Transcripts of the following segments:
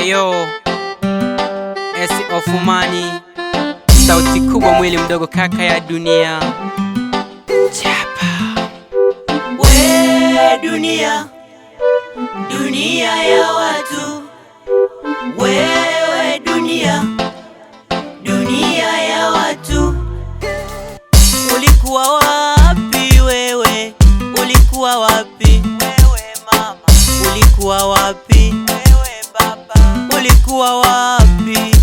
Ayo Esi Ofumani, sauti kubwa, mwili mdogo, kaka ya dunia. Chapa. We dunia, dunia ya watu. Wewe dunia, dunia ya watu. Ulikuwa wapi wewe? Ulikuwa wapi wewe mama? Ulikuwa wapi wewe baba? Ulikuwa wapi?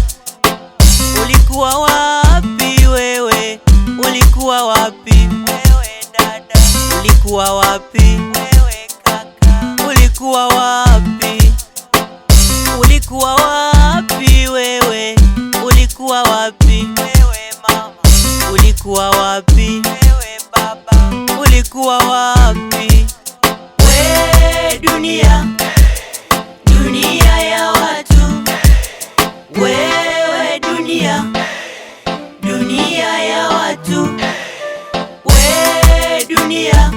Ulikuwa wapi wewe? Ulikuwa wapi wewe dada? Ulikuwa wapi wewe kaka? Ulikuwa wapi? Ulikuwa wapi wewe? Ulikuwa wapi wewe mama? Ulikuwa wapi wewe baba? Ulikuwa wapi? We dunia, dunia ya watu. Wewe dunia, dunia ya watu. We dunia,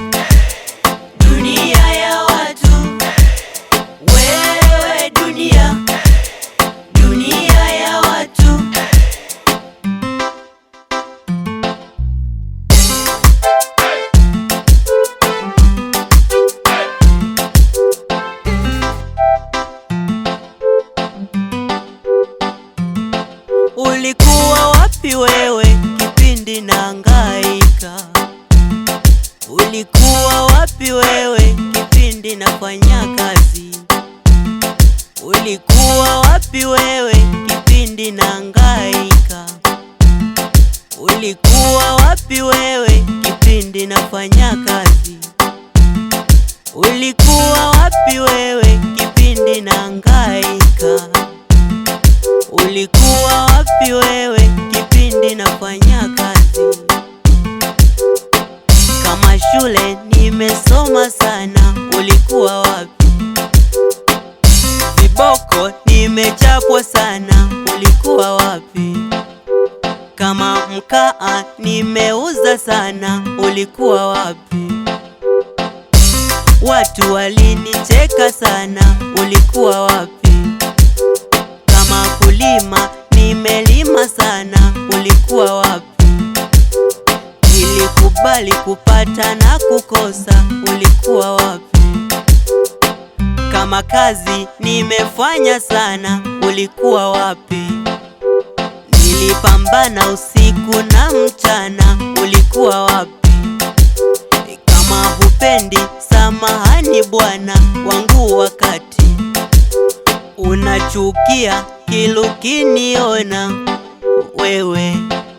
dunia ya watu. Wewe dunia, dunia ya watu. Ulikuwa wapi wewe kipindi nahangaika? Ulikuwa wapi wewe kipindi nafanya kazi? Ulikuwa wapi wewe kipindi nahangaika? Ulikuwa wapi wewe kipindi nafanya kazi? Ulikuwa wapi wewe kipindi nahangaika? Ulikuwa wapi wewe kipindi nafanya kazi? Kama shule nimesoma sana, ulikuwa wapi? Viboko nimechapwa sana, ulikuwa wapi? Kama mkaa nimeuza sana, ulikuwa wapi? Watu walinicheka sana, ulikuwa wapi? Kama kulima nimelima sana, ulikuwa wapi? Nilikubali kupata na kukosa, ulikuwa wapi? Kama kazi nimefanya sana, ulikuwa wapi? Nilipambana usiku na mchana, ulikuwa wapi? Kama hupendi, samahani bwana wangu, wakati unachukia kila ukiniona wewe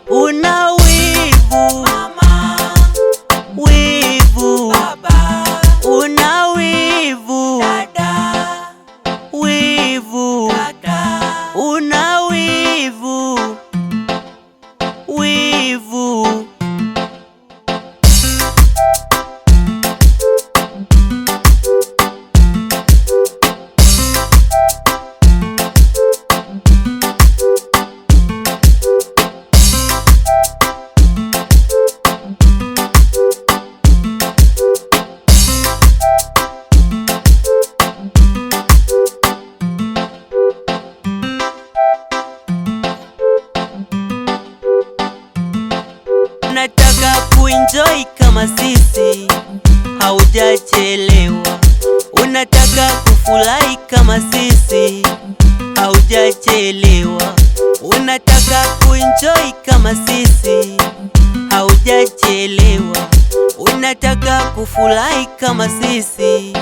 una wivu mama, wivu baba, una wivu dada, wivu dada, una wivu, wivu. Unataka kuenjoy kama sisi, haujachelewa. Unataka kufurahi kama sisi, haujachelewa. Unataka kuenjoy kama sisi, haujachelewa. Unataka kufurahi kama sisi,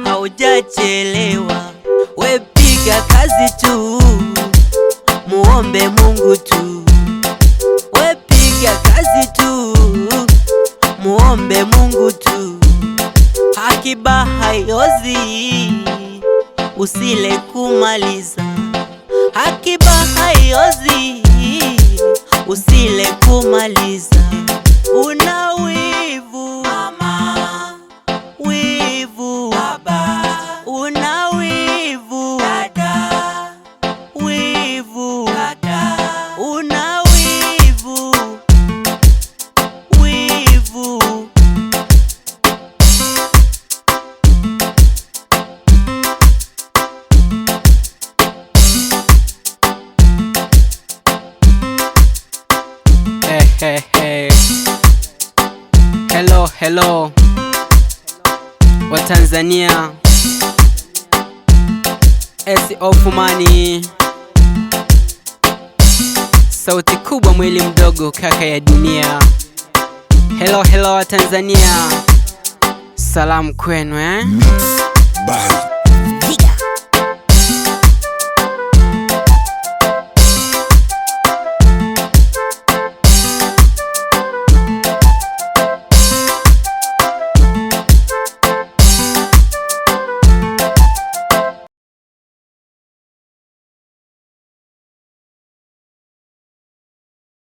haujachelewa. We piga kazi tu, muombe Mungu tu. We piga kazi tu, muombe Mungu tu. Akiba haiozi, usile kumaliza. Akiba haiozi, usile kumaliza. Una wivu mama, wivu baba, una wivu dada, wivu dada, una wivu, wivu. Hello wa Tanzania, S Ofumani, sauti kubwa mwili mdogo kaka ya dunia. Hello wa Tanzania, salamu kwenu Bye.